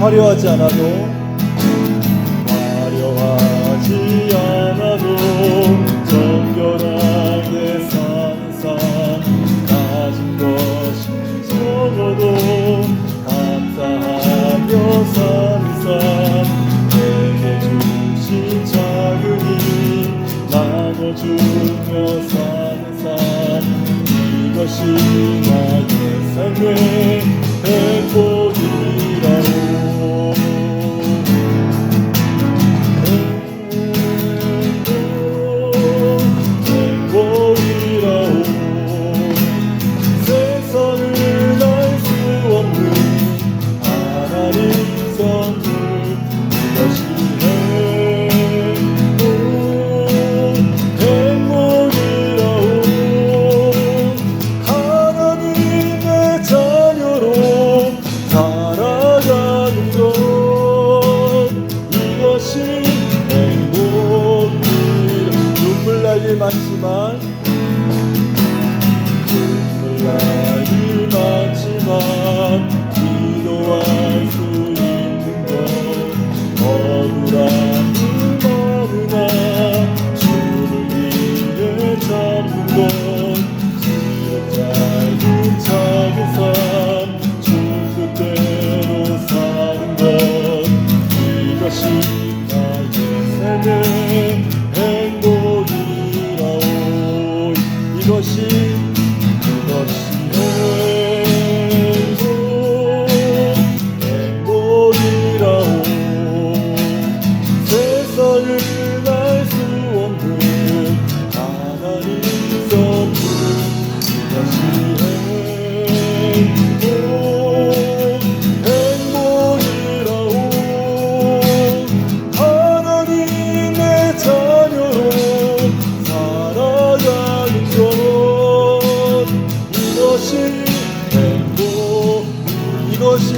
화려하지 않아도 정결하게 사는 삶, 가진 것이 적어도 감사하며 사는 삶, 내게 주신 작은 힘 나눠주며 사는 삶, 이것이 나의 삶의 행복이라오. 많지만 기도할 수 있는 것 억울한 그 많으나 주를 위해 잡는 것 짧은 작은 삶 주 뜻대로 사는 것 이것이 나의 삶의 그것이 행복이라오. 세상을 알 수 없는 하나님 선물 이것이 행복이라오. 하나님의 자녀로 살아가는 이것이 행복이라오. 이것이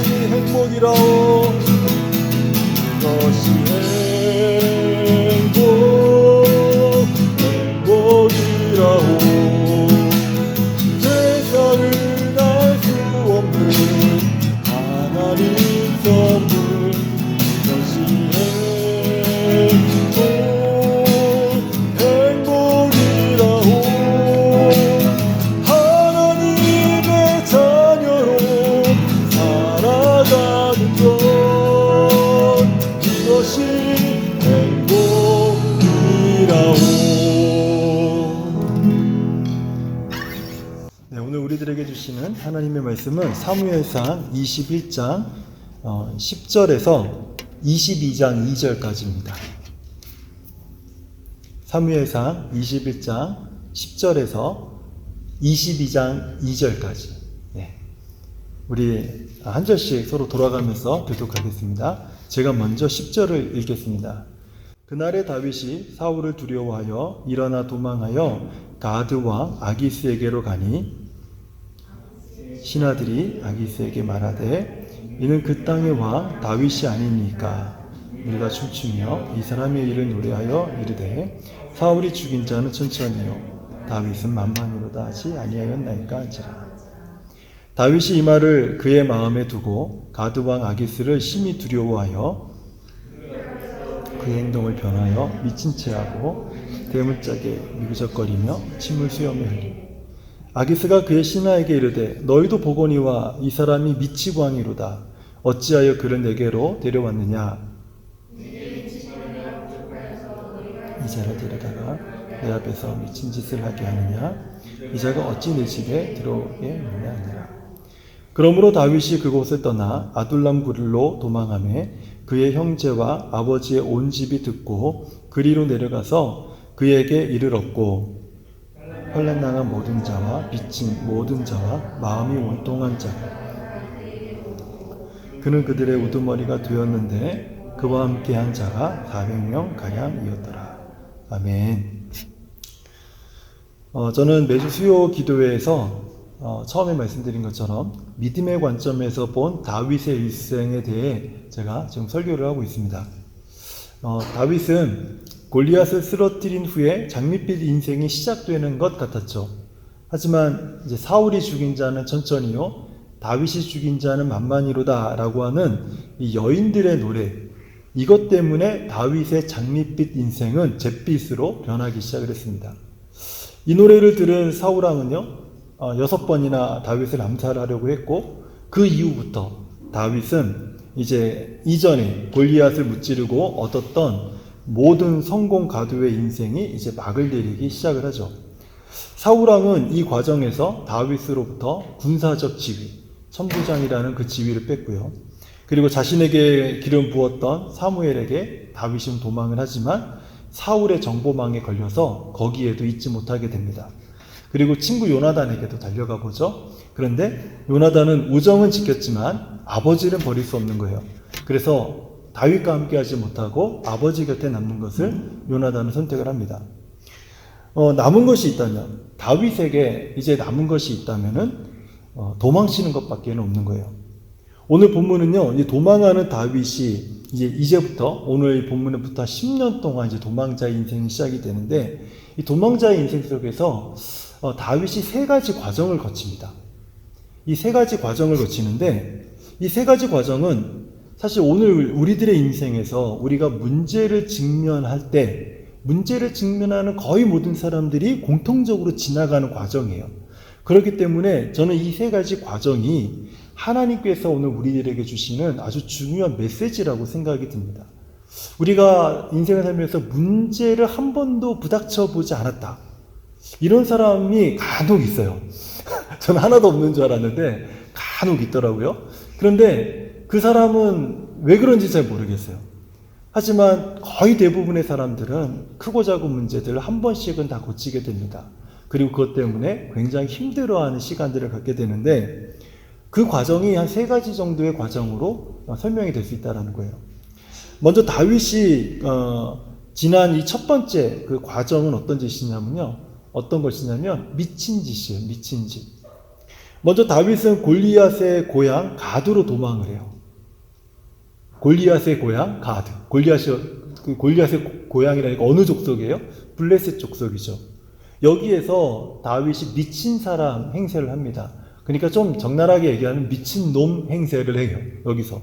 행복이라오. 세상을 알 수 없는 하나님 선물 이것이 행복이라오. 하나님의 자녀로 살아가는 것 이것이 행복이라오. 네, 오늘 우리들에게 주시는 하나님의 말씀은 사무엘상 21장 10절에서 22장 2절까지입니다. 사무엘상 21장 10절에서 22장 2절까지. 네. 우리 한 절씩 서로 돌아가면서 교독하겠습니다. 제가 먼저 10절을 읽겠습니다. 그날에 다윗이 사울을 두려워하여 일어나 도망하여 가드 왕 아기스에게로 가니 신하들이 아기스에게 말하되 이는 그 땅의 왕 다윗이 아니니까. 우리가 춤추며 이 사람의 일을 노래하여 이르되 사울이 죽인 자는 천천히요 다윗은 만만히로다 하지 아니하였나이까 한지라. 다윗이 이 말을 그의 마음에 두고 가드 왕 아기스를 심히 두려워하여 그의 행동을 변하여 미친 채 하고 대문짝에 미구적거리며 침을 수염에 흘리고 아기스가 그의 신하에게 이르되 너희도 보거니와 이 사람이 미치고 왕이로다. 어찌하여 그를 내게로 데려왔느냐. 이 자를 데려다가 내 앞에서 미친 짓을 하게 하느냐. 이 자가 어찌 내 집에 들어오게 하느냐 하니라. 그러므로 다윗이 그곳을 떠나 아둘람 굴로 도망하매 그의 형제와 아버지의 온 집이 듣고 그리로 내려가서 그에게 이를 얻고 환난당한 모든 자와 미친 모든 자와 마음이 원통한 자 그는 그들의 우두머리가 되었는데 그와 함께한 자가 400명 가량이었더라. 아멘. 저는 매주 수요 기도회에서 처음에 말씀드린 것처럼 믿음의 관점에서 본 다윗의 일생에 대해 제가 지금 설교를 하고 있습니다. 다윗은 골리앗을 쓰러뜨린 후에 장밋빛 인생이 시작되는 것 같았죠. 하지만 이제 사울이 죽인 자는 천천히요 다윗이 죽인 자는 만만이로다 라고 하는 이 여인들의 노래, 이것 때문에 다윗의 장밋빛 인생은 잿빛으로 변하기 시작을 했습니다. 이 노래를 들은 사울왕은요 6번이나 다윗을 암살하려고 했고, 그 이후부터 다윗은 이제 이전에 골리앗을 무찌르고 얻었던 모든 성공 가도의 인생이 이제 막을 내리기 시작을 하죠. 사울왕은 이 과정에서 다윗으로부터 군사적 지위, 천부장이라는 그 지위를 뺐고요. 그리고 자신에게 기름 부었던 사무엘에게 다윗은 도망을 하지만 사울의 정보망에 걸려서 거기에도 잊지 못하게 됩니다. 그리고 친구 요나단에게도 달려가 보죠. 그런데 요나단은 우정은 지켰지만 아버지를 버릴 수 없는 거예요. 그래서 다윗과 함께 하지 못하고 아버지 곁에 남는 것을 요나단은 선택을 합니다. 남은 것이 있다면, 다윗에게 이제 남은 것이 있다면은 도망치는 것밖에 없는 거예요. 오늘 본문은요, 이 도망하는 다윗이 이제부터 오늘 본문부터 10년 동안 이제 도망자의 인생이 시작이 되는데, 이 도망자의 인생 속에서 다윗이 3가지 과정을 거칩니다. 이 3가지 과정을 거치는데, 이 3가지 과정은 사실 오늘 우리들의 인생에서 우리가 문제를 직면할 때, 문제를 직면하는 거의 모든 사람들이 공통적으로 지나가는 과정이에요. 그렇기 때문에 저는 이 3가지 과정이 하나님께서 오늘 우리들에게 주시는 아주 중요한 메시지라고 생각이 듭니다. 우리가 인생을 살면서 문제를 한 번도 부닥쳐 보지 않았다, 이런 사람이 간혹 있어요. 저는 하나도 없는 줄 알았는데 간혹 있더라고요. 그런데 그 사람은 왜 그런지 잘 모르겠어요. 하지만 거의 대부분의 사람들은 크고 작은 문제들을 한 번씩은 다 고치게 됩니다. 그리고 그것 때문에 굉장히 힘들어하는 시간들을 갖게 되는데, 그 과정이 한 3가지 정도의 과정으로 설명이 될 수 있다는 거예요. 먼저 다윗이 지난 이 첫 번째 그 과정은 어떤 짓이냐면요, 어떤 것이냐면 미친 짓이에요. 미친 짓. 먼저 다윗은 골리앗의 고향 가드로 도망을 해요. 골리앗의 고향 가드. 골리앗의 고향이라니까 어느 족속이에요? 블레셋 족속이죠. 여기에서 다윗이 미친 사람 행세를 합니다. 그러니까 좀 적나라하게 얘기하면 미친 놈 행세를 해요. 여기서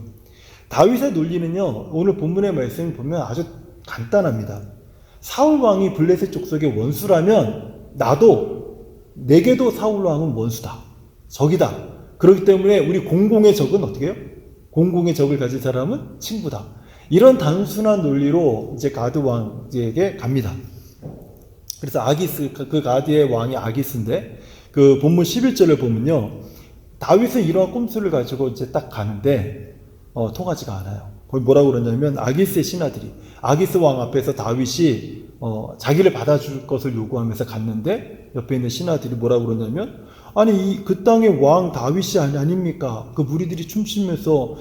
다윗의 논리는요, 오늘 본문의 말씀을 보면 아주 간단합니다. 사울 왕이 블레셋 족속의 원수라면 내게도 사울 왕은 원수다, 적이다. 그렇기 때문에 우리 공공의 적은 어떻게 해요? 공공의 적을 가진 사람은 친구다. 이런 단순한 논리로 이제 가드 왕에게 갑니다. 그래서 아기스, 그 가드의 왕이 아기스인데, 그 본문 11절을 보면요, 다윗은 이러한 꼼수를 가지고 이제 딱 가는데 통하지가 않아요. 거기 뭐라고 그러냐면, 아기스의 신하들이 아기스 왕 앞에서 다윗이 자기를 받아줄 것을 요구하면서 갔는데, 옆에 있는 신하들이 뭐라고 그러냐면, 아니 그 땅의 왕 다윗이 아닙니까? 그 무리들이 춤추면서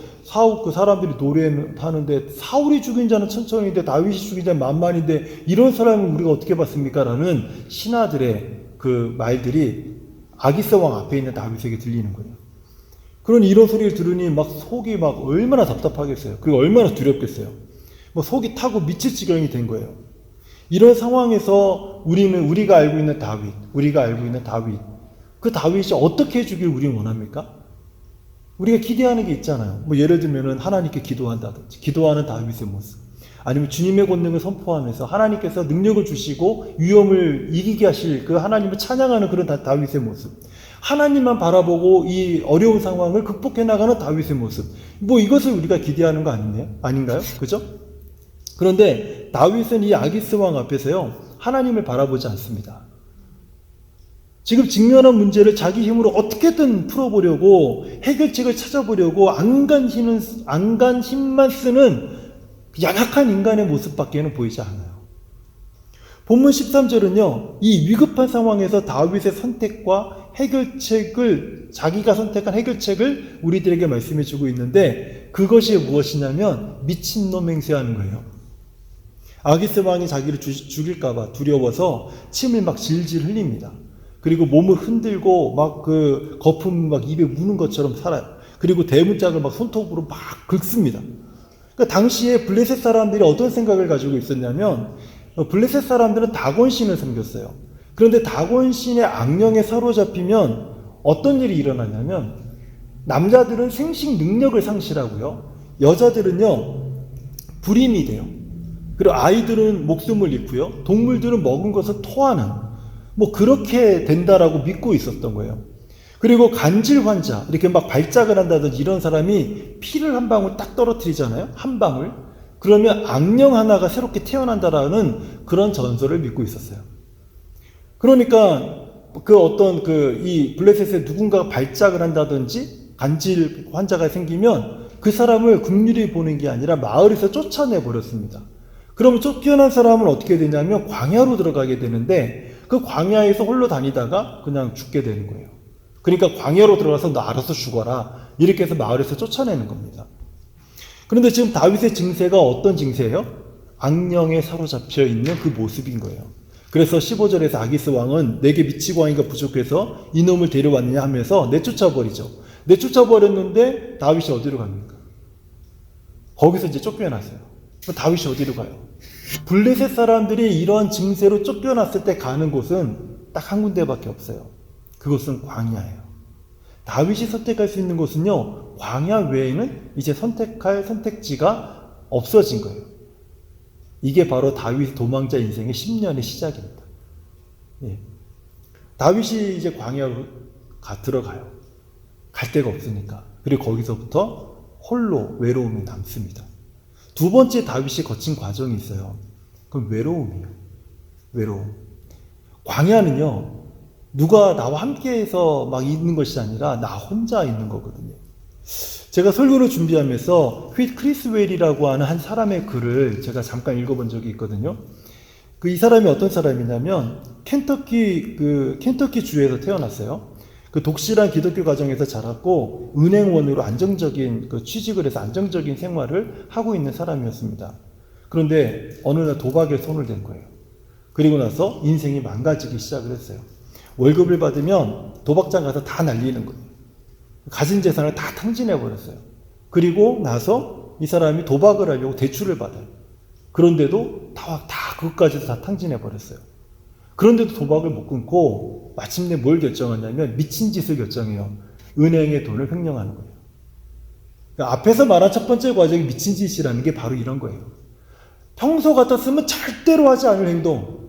그 사람들이 노래하는데, 사울이 죽인 자는 천천히인데 다윗이 죽인 자는 만만인데 이런 사람을 우리가 어떻게 봤습니까? 라는 신하들의 그 말들이 아기스 왕 앞에 있는 다윗에게 들리는 거예요. 그러니 이런 소리를 들으니 막 속이 막 얼마나 답답하겠어요. 그리고 얼마나 두렵겠어요. 뭐 속이 타고 미칠 지경이 된 거예요. 이런 상황에서 우리가 알고 있는 다윗, 그 다윗이 어떻게 해주길 우리는 원합니까? 우리가 기대하는 게 있잖아요. 뭐 예를 들면은 하나님께 기도한다든지, 기도하는 다윗의 모습, 아니면 주님의 권능을 선포하면서 하나님께서 능력을 주시고 위험을 이기게 하실 그 하나님을 찬양하는 그런 다윗의 모습, 하나님만 바라보고 이 어려운 상황을 극복해 나가는 다윗의 모습, 뭐 이것을 우리가 기대하는 거 아닌가요? 그죠? 그런데 다윗은 이 아기스 왕 앞에서요, 하나님을 바라보지 않습니다. 지금 직면한 문제를 자기 힘으로 어떻게든 풀어보려고, 해결책을 찾아보려고 안간 힘만 쓰는 연약한 인간의 모습밖에는 보이지 않아요. 본문 13절은요, 이 위급한 상황에서 다윗의 선택과 자기가 선택한 해결책을 우리들에게 말씀해 주고 있는데, 그것이 무엇이냐면 미친놈 행세하는 거예요. 아기스 왕이 자기를 죽일까봐 두려워서 침을 막 질질 흘립니다. 그리고 몸을 흔들고 막 그 거품 막 입에 무는 것처럼 살아요. 그리고 대문짝을 막 손톱으로 막 긁습니다. 그러니까 당시에 블레셋 사람들이 어떤 생각을 가지고 있었냐면, 블레셋 사람들은 다곤신을 섬겼어요. 그런데 다곤신의 악령에 사로잡히면 어떤 일이 일어나냐면, 남자들은 생식 능력을 상실하고요. 여자들은요, 불임이 돼요. 그리고 아이들은 목숨을 잃고요. 동물들은 먹은 것을 토하는, 뭐 그렇게 된다라고 믿고 있었던 거예요. 그리고 간질 환자, 이렇게 막 발작을 한다든지 이런 사람이 피를 한 방울 딱 떨어뜨리잖아요. 한 방울. 그러면 악령 하나가 새롭게 태어난다라는 그런 전설을 믿고 있었어요. 그러니까 그 어떤 이 블레셋에 누군가가 발작을 한다든지 간질 환자가 생기면 그 사람을 긍휼히 보는 게 아니라 마을에서 쫓아내 버렸습니다. 그러면 쫓겨난 사람은 어떻게 되냐면 광야로 들어가게 되는데 그 광야에서 홀로 다니다가 그냥 죽게 되는 거예요. 그러니까 광야로 들어가서 너 알아서 죽어라. 이렇게 해서 마을에서 쫓아내는 겁니다. 그런데 지금 다윗의 증세가 어떤 증세예요? 악령에 사로잡혀 있는 그 모습인 거예요. 그래서 15절에서 아기스 왕은 내게 미치고 하니까 부족해서 이놈을 데려왔느냐 하면서 내쫓아버리죠. 내쫓아버렸는데 다윗이 어디로 갑니까? 거기서 이제 쫓겨났어요. 다윗이 어디로 가요? 블레셋 사람들이 이런 증세로 쫓겨났을 때 가는 곳은 딱 한 군데밖에 없어요. 그곳은 광야예요. 다윗이 선택할 수 있는 곳은요, 광야 외에는 이제 선택할 선택지가 없어진 거예요. 이게 바로 다윗 도망자 인생의 10년의 시작입니다. 예. 다윗이 이제 광야로 들어가요. 갈 데가 없으니까. 그리고 거기서부터 홀로 외로움이 남습니다. 두 번째 다윗이 거친 과정이 있어요. 그건 외로움이에요. 외로움. 광야는요, 누가 나와 함께해서 막 있는 것이 아니라 나 혼자 있는 거거든요. 제가 설교를 준비하면서 휘트 크리스웰이라고 하는 한 사람의 글을 제가 잠깐 읽어본 적이 있거든요. 이 사람이 어떤 사람이냐면 켄터키 주에서 태어났어요. 그 독실한 기독교 가정에서 자랐고 은행원으로 안정적인 취직을 해서 안정적인 생활을 하고 있는 사람이었습니다. 그런데 어느 날 도박에 손을 댄 거예요. 그리고 나서 인생이 망가지기 시작을 했어요. 월급을 받으면 도박장 가서 다 날리는 거예요. 가진 재산을 다 탕진해 버렸어요. 그리고 나서 이 사람이 도박을 하려고 대출을 받아요. 그런데도 다 그것까지도 다 탕진해 버렸어요. 그런데도 도박을 못 끊고 마침내 뭘 결정하냐면 미친 짓을 결정해요. 은행의 돈을 횡령하는 거예요. 그러니까 앞에서 말한 첫 번째 과정이 미친 짓이라는 게 바로 이런 거예요. 평소 같았으면 절대로 하지 않을 행동.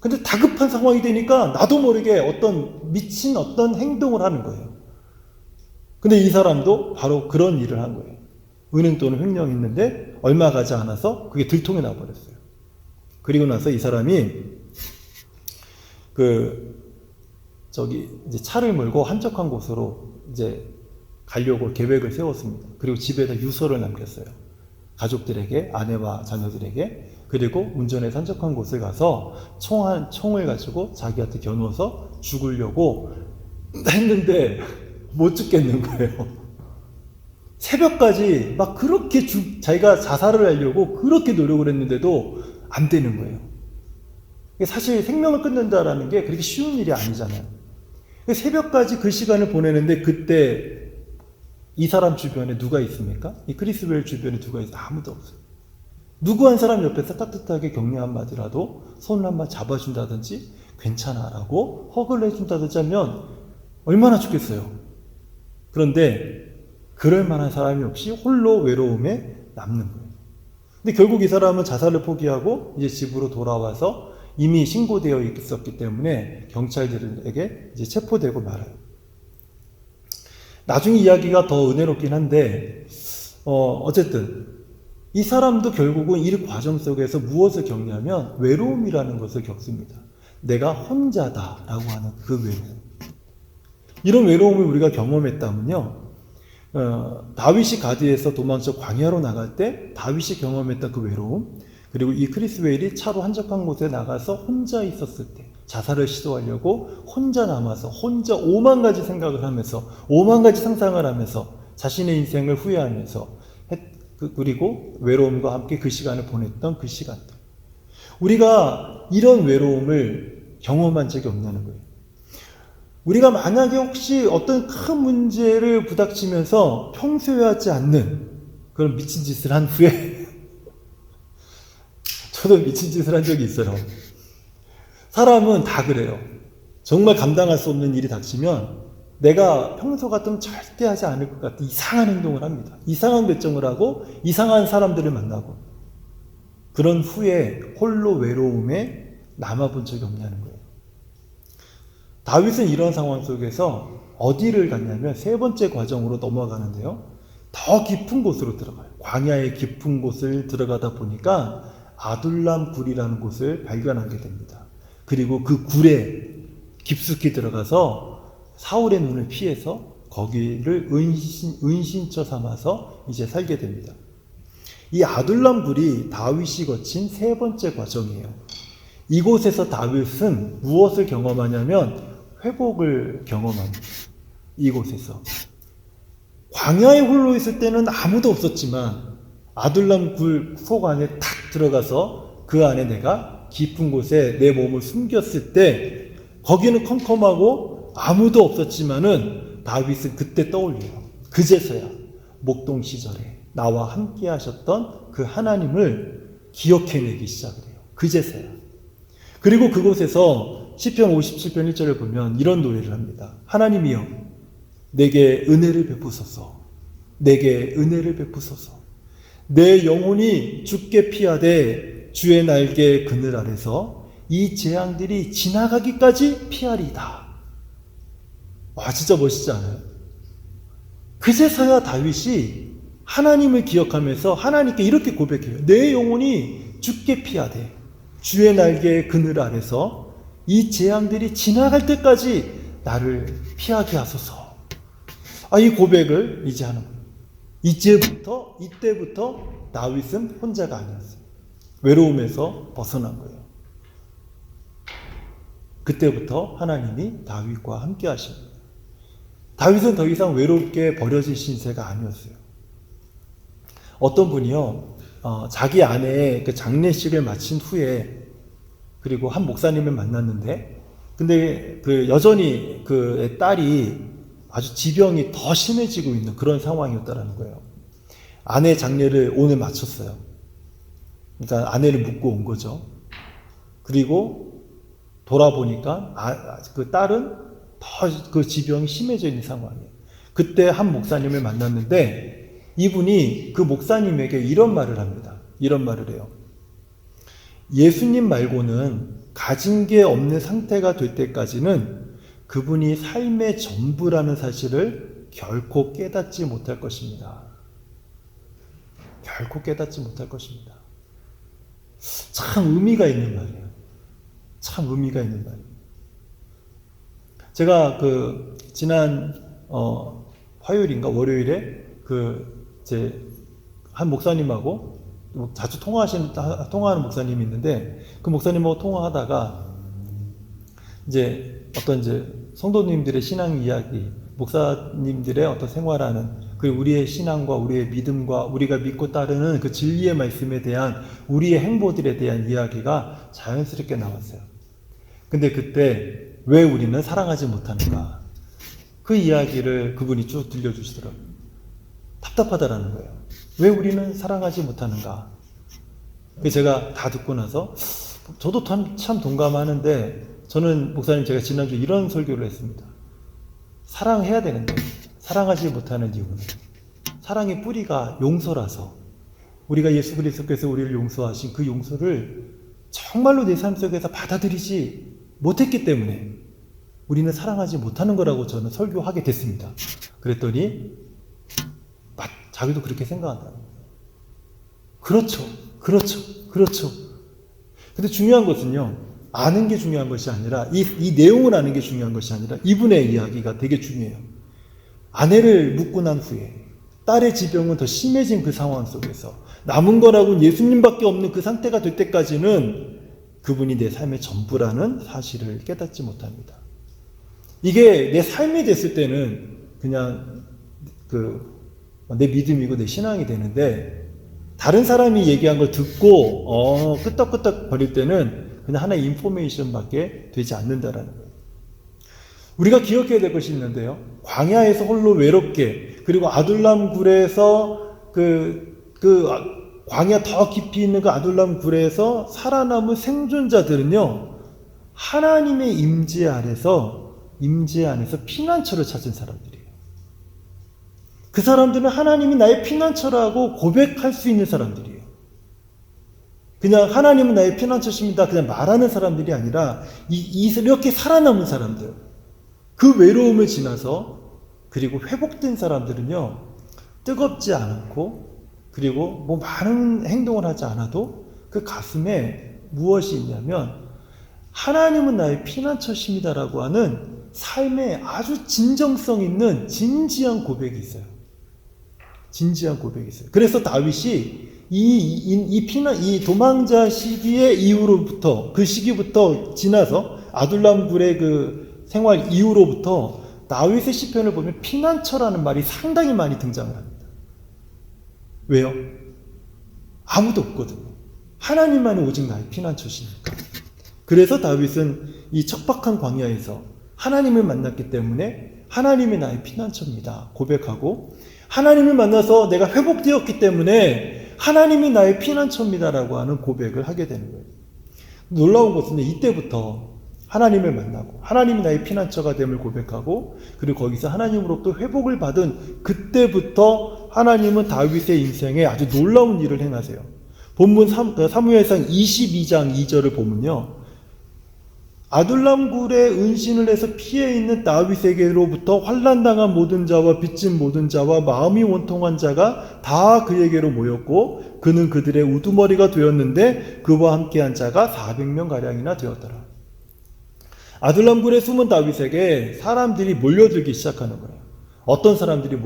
근데 다급한 상황이 되니까 나도 모르게 어떤 미친 어떤 행동을 하는 거예요. 근데 이 사람도 바로 그런 일을 한 거예요. 은행 돈을 횡령했는데 얼마 가지 않아서 그게 들통이 나버렸어요. 그리고 나서 이 사람이 이제 차를 몰고 한적한 곳으로 이제 가려고 계획을 세웠습니다. 그리고 집에다 유서를 남겼어요. 가족들에게, 아내와 자녀들에게. 그리고 운전해서 한적한 곳을 가서 총을 가지고 자기한테 겨누어서 죽으려고 했는데 못 죽겠는 거예요. 새벽까지 막 그렇게 자기가 자살을 하려고 그렇게 노력을 했는데도 안 되는 거예요. 사실 생명을 끊는다라는 게 그렇게 쉬운 일이 아니잖아요. 새벽까지 그 시간을 보내는데 그때 이 사람 주변에 누가 있습니까? 이 크리스웰 주변에 누가 있어요? 아무도 없어요. 누구 한 사람 옆에서 따뜻하게 격려 한마디라도 손을 한번 잡아준다든지 괜찮아라고 허그를 해준다든지 하면 얼마나 좋겠어요. 그런데 그럴 만한 사람이 없이 홀로 외로움에 남는 거예요. 근데 결국 이 사람은 자살을 포기하고 이제 집으로 돌아와서 이미 신고되어 있었기 때문에 경찰들에게 이제 체포되고 말아요. 나중에 이야기가 더 은혜롭긴 한데 어쨌든 이 사람도 결국은 이 과정 속에서 무엇을 겪냐면 외로움이라는 것을 겪습니다. 내가 혼자다라고 하는 그 외로움. 이런 외로움을 우리가 경험했다면요. 다윗이 가드에서 도망쳐 광야로 나갈 때 다윗이 경험했던 그 외로움, 그리고 이 크리스웰이 차로 한적한 곳에 나가서 혼자 있었을 때 자살을 시도하려고 혼자 남아서 혼자 5만 가지 생각을 하면서 5만 가지 상상을 하면서 자신의 인생을 후회하면서 그리고 외로움과 함께 그 시간을 보냈던 그 시간들. 우리가 이런 외로움을 경험한 적이 없냐는 거예요. 우리가 만약에 혹시 어떤 큰 문제를 부닥치면서 평소에 하지 않는 그런 미친 짓을 한 후에 저도 미친 짓을 한 적이 있어요. 사람은 다 그래요. 정말 감당할 수 없는 일이 닥치면 내가 평소 같으면 절대 하지 않을 것 같은 이상한 행동을 합니다. 이상한 결정을 하고 이상한 사람들을 만나고 그런 후에 홀로 외로움에 남아본 적이 없냐는 거예요. 다윗은 이런 상황 속에서 어디를 갔냐면 세 번째 과정으로 넘어가는데요. 더 깊은 곳으로 들어가요. 광야의 깊은 곳을 들어가다 보니까 아둘람 굴이라는 곳을 발견하게 됩니다. 그리고 그 굴에 깊숙이 들어가서 사울의 눈을 피해서 거기를 은신처 삼아서 이제 살게 됩니다. 이 아둘람 굴이 다윗이 거친 세 번째 과정이에요. 이곳에서 다윗은 무엇을 경험하냐면 회복을 경험합니다. 이곳에서 광야에 홀로 있을 때는 아무도 없었지만 아둘람 굴 속 안에 탁 들어가서 그 안에 내가 깊은 곳에 내 몸을 숨겼을 때 거기는 컴컴하고 아무도 없었지만은 다윗은 그때 떠올려요. 그제서야 목동 시절에 나와 함께 하셨던 그 하나님을 기억해내기 시작을 해요. 그제서야. 그리고 그곳에서 시편 57편 1절을 보면 이런 노래를 합니다. 하나님이여 내게 은혜를 베푸소서. 내게 은혜를 베푸소서. 내 영혼이 주께 피하되 주의 날개 그늘 아래서 이 재앙들이 지나가기까지 피하리이다. 와, 진짜 멋있지 않아요? 그제서야 다윗이 하나님을 기억하면서 하나님께 이렇게 고백해요. 내 영혼이 주께 피하되 주의 날개 그늘 아래서 이 재앙들이 지나갈 때까지 나를 피하게 하소서. 이 고백을 이제 하는 거예요. 이때부터 다윗은 혼자가 아니었어요. 외로움에서 벗어난 거예요. 그때부터 하나님이 다윗과 함께 하십니다. 다윗은 더 이상 외롭게 버려질 신세가 아니었어요. 어떤 분이요, 자기 아내의 그 장례식을 마친 후에 그리고 한 목사님을 만났는데, 근데 그 여전히 그 딸이 아주 지병이 더 심해지고 있는 그런 상황이었다라는 거예요. 아내 장례를 오늘 마쳤어요. 그러니까 아내를 묻고 온 거죠. 그리고 돌아보니까 그 딸은 더 그 지병이 심해져 있는 상황이에요. 그때 한 목사님을 만났는데 이분이 그 목사님에게 이런 말을 합니다. 이런 말을 해요. 예수님 말고는 가진 게 없는 상태가 될 때까지는 그분이 삶의 전부라는 사실을 결코 깨닫지 못할 것입니다. 결코 깨닫지 못할 것입니다. 참 의미가 있는 말이에요. 참 의미가 있는 말이에요. 제가 그 지난 화요일인가 월요일에 제 한 목사님하고 자주 통화하는 목사님이 있는데 그 목사님하고 통화하다가 이제 어떤 성도님들의 신앙 이야기, 목사님들의 어떤 생활하는 그 우리의 신앙과 우리의 믿음과 우리가 믿고 따르는 그 진리의 말씀에 대한 우리의 행보들에 대한 이야기가 자연스럽게 나왔어요. 근데 그때 왜 우리는 사랑하지 못하는가? 그 이야기를 그분이 쭉 들려주시더라고요. 답답하다라는 거예요. 왜 우리는 사랑하지 못하는가? 제가 다 듣고 나서 저도 참 동감하는데 저는 목사님 제가 지난주 이런 설교를 했습니다. 사랑해야 되는데 사랑하지 못하는 이유는 사랑의 뿌리가 용서라서 우리가 예수 그리스도께서 우리를 용서하신 그 용서를 정말로 내 삶 속에서 받아들이지 못했기 때문에 우리는 사랑하지 못하는 거라고 저는 설교하게 됐습니다. 그랬더니 자기도 그렇게 생각한다는 거예요. 그렇죠. 근데 중요한 것은요, 아는 게 중요한 것이 아니라 이 내용을 아는 게 중요한 것이 아니라 이분의 이야기가 되게 중요해요. 아내를 묻고 난 후에 딸의 지병은 더 심해진 그 상황 속에서 남은 거라고는 예수님밖에 없는 그 상태가 될 때까지는 그분이 내 삶의 전부라는 사실을 깨닫지 못합니다. 이게 내 삶이 됐을 때는 그냥 내 믿음이고 내 신앙이 되는데 다른 사람이 얘기한 걸 듣고 끄떡끄떡 거릴 때는 그냥 하나의 인포메이션밖에 되지 않는다라는 거예요. 우리가 기억해야 될 것이 있는데요. 광야에서 홀로 외롭게 그리고 아둘람 굴에서 광야 더 깊이 있는 그 아둘람 굴에서 살아남은 생존자들은요. 하나님의 임재 아래서 임재 안에서 피난처를 찾은 사람들이에요. 그 사람들은 하나님이 나의 피난처라고 고백할 수 있는 사람들이에요. 그냥 하나님은 나의 피난처십니다. 그냥 말하는 사람들이 아니라 이렇게 살아남은 사람들, 그 외로움을 지나서 그리고 회복된 사람들은요, 뜨겁지 않고 그리고 뭐 많은 행동을 하지 않아도 그 가슴에 무엇이 있냐면 하나님은 나의 피난처십니다라고 하는 삶에 아주 진정성 있는 진지한 고백이 있어요. 진지한 고백이 있어요. 그래서 다윗이 이 도망자 시기의 이후로부터, 그 시기부터 지나서 아둘람 굴의 그 생활 이후로부터 다윗의 시편을 보면 피난처라는 말이 상당히 많이 등장을 합니다. 왜요? 아무도 없거든요. 하나님만이 오직 나의 피난처시니까. 그래서 다윗은 이 척박한 광야에서 하나님을 만났기 때문에 하나님이 나의 피난처입니다 고백하고, 하나님을 만나서 내가 회복되었기 때문에 하나님이 나의 피난처입니다라고 하는 고백을 하게 되는 거예요. 놀라운 것은 이때부터 하나님을 만나고 하나님이 나의 피난처가 됨을 고백하고, 그리고 거기서 하나님으로부터 회복을 받은 그때부터 하나님은 다윗의 인생에 아주 놀라운 일을 행하세요. 본문 사무엘상 22장 2절을 보면요, 아둘람 굴에 은신을 해서 피해 있는 다윗에게로부터 환난당한 모든 자와 빚진 모든 자와 마음이 원통한 자가 다 그에게로 모였고 그는 그들의 우두머리가 되었는데 그와 함께한 자가 400명가량이나 되었더라. 아둘람 굴에 숨은 다윗에게 사람들이 몰려들기 시작하는 거예요. 어떤 사람들이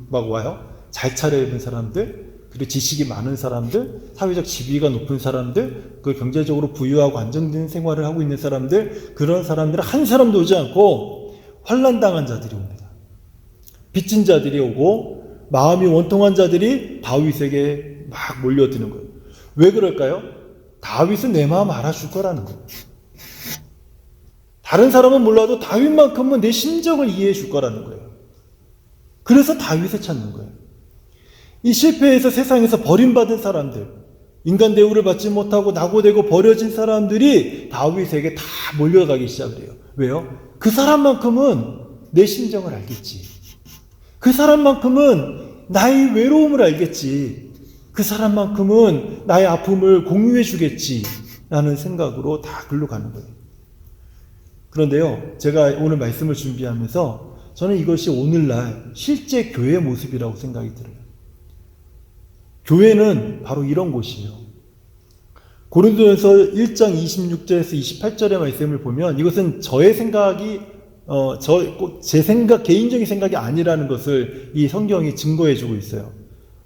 막 와요? 잘 차려입은 사람들, 그리고 지식이 많은 사람들, 사회적 지위가 높은 사람들, 그 경제적으로 부유하고 안정된 생활을 하고 있는 사람들, 그런 사람들은 한 사람도 오지 않고 환난당한 자들이 옵니다. 빚진 자들이 오고 마음이 원통한 자들이 다윗에게 막 몰려드는 거예요. 왜 그럴까요? 다윗은 내 마음 알아줄 거라는 거예요. 다른 사람은 몰라도 다윗만큼은 내 심정을 이해해 줄 거라는 거예요. 그래서 다윗을 찾는 거예요. 이 실패해서 세상에서 버림받은 사람들, 인간 대우를 받지 못하고 낙오되고 버려진 사람들이 다윗에게 다 몰려가기 시작을 해요. 왜요? 그 사람만큼은 내 심정을 알겠지. 그 사람만큼은 나의 외로움을 알겠지. 그 사람만큼은 나의 아픔을 공유해 주겠지 라는 생각으로 다 글로 가는 거예요. 그런데요, 제가 오늘 말씀을 준비하면서 저는 이것이 오늘날 실제 교회의 모습이라고 생각이 들어요. 교회는 바로 이런 곳이에요. 고린도전서 1장 26절에서 28절의 말씀을 보면 이것은 저의 생각이 제 개인적인 생각이 아니라는 것을 이 성경이 증거해 주고 있어요.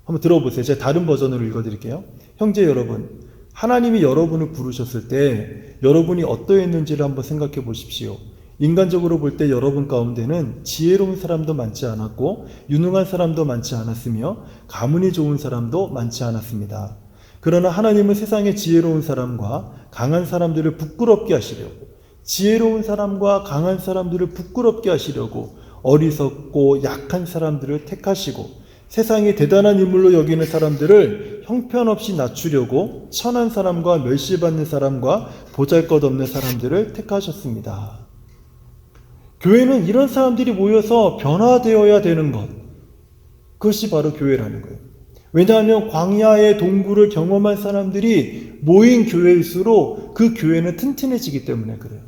한번 들어보세요. 제가 다른 버전으로 읽어드릴게요. 형제 여러분, 하나님이 여러분을 부르셨을 때 여러분이 어떠했는지를 한번 생각해 보십시오. 인간적으로 볼 때 여러분 가운데는 지혜로운 사람도 많지 않았고 유능한 사람도 많지 않았으며 가문이 좋은 사람도 많지 않았습니다. 그러나 하나님은 세상의 지혜로운 사람과 강한 사람들을 부끄럽게 하시려고, 지혜로운 사람과 강한 사람들을 부끄럽게 하시려고 어리석고 약한 사람들을 택하시고 세상에 대단한 인물로 여기는 사람들을 형편없이 낮추려고 천한 사람과 멸시받는 사람과 보잘것없는 사람들을 택하셨습니다. 교회는 이런 사람들이 모여서 변화되어야 되는 것, 그것이 바로 교회라는 거예요. 왜냐하면 광야의 동굴을 경험한 사람들이 모인 교회일수록 그 교회는 튼튼해지기 때문에 그래요.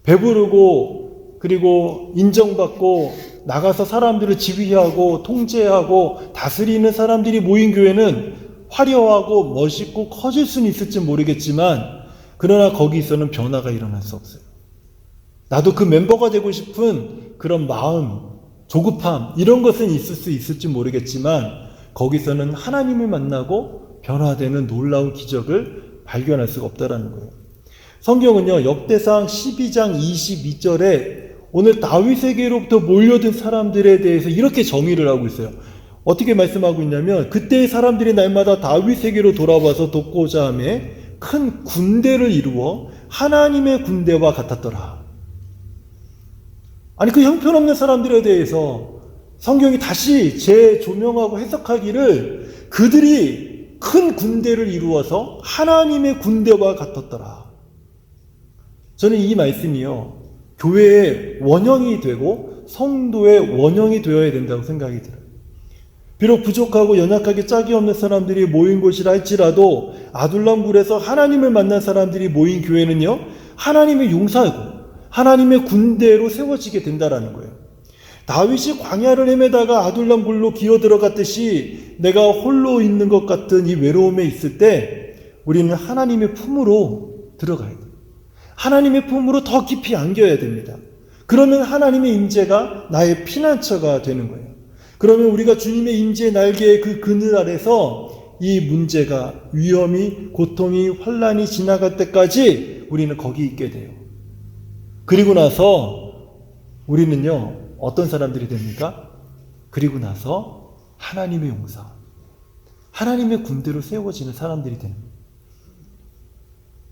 배부르고 그리고 인정받고 나가서 사람들을 지휘하고 통제하고 다스리는 사람들이 모인 교회는 화려하고 멋있고 커질 수는 있을지 모르겠지만 그러나 거기서는 변화가 일어날 수 없어요. 나도 그 멤버가 되고 싶은 그런 마음, 조급함 이런 것은 있을 수 있을지 모르겠지만 거기서는 하나님을 만나고 변화되는 놀라운 기적을 발견할 수가 없다라는 거예요. 성경은요, 역대상 12장 22절에 오늘 다윗에게로부터 몰려든 사람들에 대해서 이렇게 정의를 하고 있어요. 어떻게 말씀하고 있냐면 그때의 사람들이 날마다 다윗에게로 돌아와서 돕고자 하며 큰 군대를 이루어 하나님의 군대와 같았더라. 아니, 그 형편없는 사람들에 대해서 성경이 다시 재조명하고 해석하기를 그들이 큰 군대를 이루어서 하나님의 군대와 같았더라. 저는 이 말씀이요, 교회의 원형이 되고 성도의 원형이 되어야 된다고 생각이 들어요. 비록 부족하고 연약하게 짝이 없는 사람들이 모인 곳이라 할지라도 아둘람굴에서 하나님을 만난 사람들이 모인 교회는요, 하나님의 용사고 하나님의 군대로 세워지게 된다라는 거예요. 다윗이 광야를 헤매다가 아둘람굴로 기어 들어갔듯이 내가 홀로 있는 것 같은 이 외로움에 있을 때 우리는 하나님의 품으로 들어가야 돼요. 하나님의 품으로 더 깊이 안겨야 됩니다. 그러면 하나님의 임재가 나의 피난처가 되는 거예요. 그러면 우리가 주님의 임재의 날개의 그 그늘 아래서 이 문제가, 위험이, 고통이, 환난이 지나갈 때까지 우리는 거기 있게 돼요. 그리고 나서 우리는요, 어떤 사람들이 됩니까? 그리고 나서 하나님의 용사, 하나님의 군대로 세워지는 사람들이 됩니다.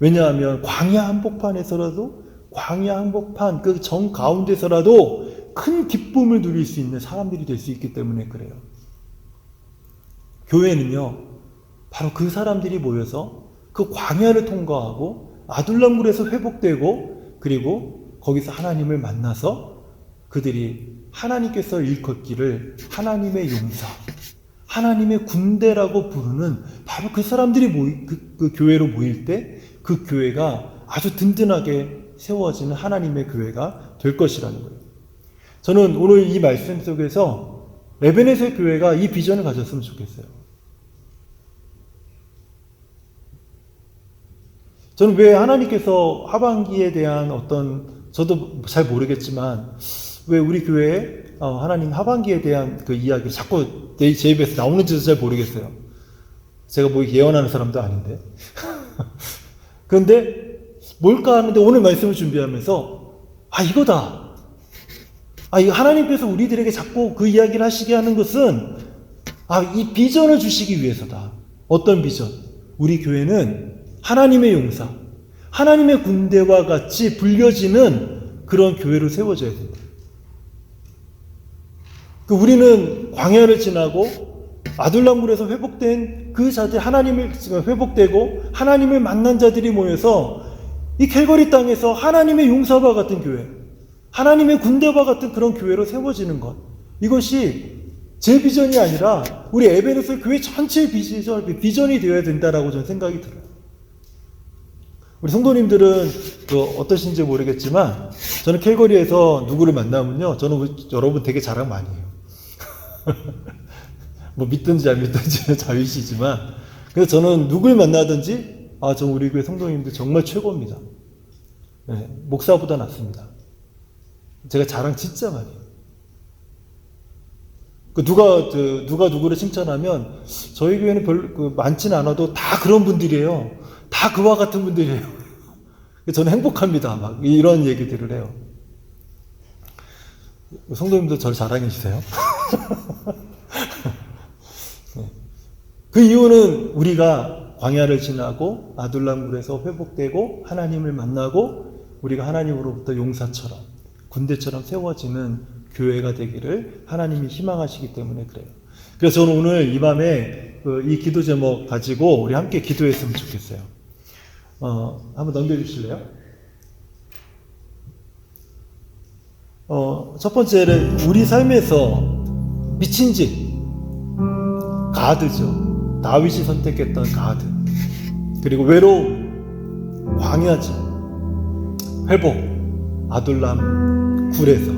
왜냐하면 광야 한복판에서라도, 광야 한복판 그 정 가운데서라도 큰 기쁨을 누릴 수 있는 사람들이 될 수 있기 때문에 그래요. 교회는요, 바로 그 사람들이 모여서 그 광야를 통과하고 아둘람굴에서 회복되고 그리고 거기서 하나님을 만나서 그들이 하나님께서 일컫기를 하나님의 용사, 하나님의 군대라고 부르는 바로 그 사람들이 그 교회로 모일 때 그 교회가 아주 든든하게 세워지는 하나님의 교회가 될 것이라는 거예요. 저는 오늘 이 말씀 속에서 에베네셀 교회가 이 비전을 가졌으면 좋겠어요. 저는 왜 하나님께서 하반기에 대한 어떤, 저도 잘 모르겠지만 왜 우리 교회에 하나님 하반기에 대한 그 이야기를 자꾸 제 입에서 나오는지도 잘 모르겠어요. 제가 뭐 예언하는 사람도 아닌데. 그런데 뭘까 하는데 오늘 말씀을 준비하면서 이거다. 이 하나님께서 우리들에게 자꾸 그 이야기를 하시게 하는 것은 이 비전을 주시기 위해서다. 어떤 비전? 우리 교회는 하나님의 용사, 하나님의 군대와 같이 불려지는 그런 교회로 세워져야 된다. 우리는 광야를 지나고 아둘람굴에서 회복된 그 자들, 하나님을 회복되고 하나님을 만난 자들이 모여서 이 캘거리 땅에서 하나님의 용사와 같은 교회, 하나님의 군대와 같은 그런 교회로 세워지는 것, 이것이 제 비전이 아니라 우리 에베네셀 교회 전체의 비전이 되어야 된다라고 저는 생각이 들어요. 우리 성도님들은 어떠신지 모르겠지만 저는 캘거리에서 누구를 만나면요, 저는 여러분 되게 자랑 많이 해요. 뭐 믿든지 안 믿든지는 자유시지만, 그래서 저는 누굴 만나든지 저 우리 교회 성도님들 정말 최고입니다. 네, 목사보다 낫습니다. 제가 자랑 진짜 많이 해요. 누가 누구를 칭찬하면 저희 교회는 많진 않아도 다 그런 분들이에요. 다 그와 같은 분들이에요. 저는 행복합니다. 막 이런 얘기들을 해요. 성도님도 저를 자랑해 주세요. 그 이유는 우리가 광야를 지나고 아둘람굴에서 회복되고 하나님을 만나고 우리가 하나님으로부터 용사처럼 군대처럼 세워지는 교회가 되기를 하나님이 희망하시기 때문에 그래요. 그래서 저는 오늘 이 밤에 이 기도 제목 가지고 우리 함께 기도했으면 좋겠어요. 한번 넘겨주실래요? 첫 번째는 우리 삶에서 미친 짓, 가드죠. 다윗이 선택했던 가드, 그리고 외로움, 광야죠, 회복, 아둘람 굴에서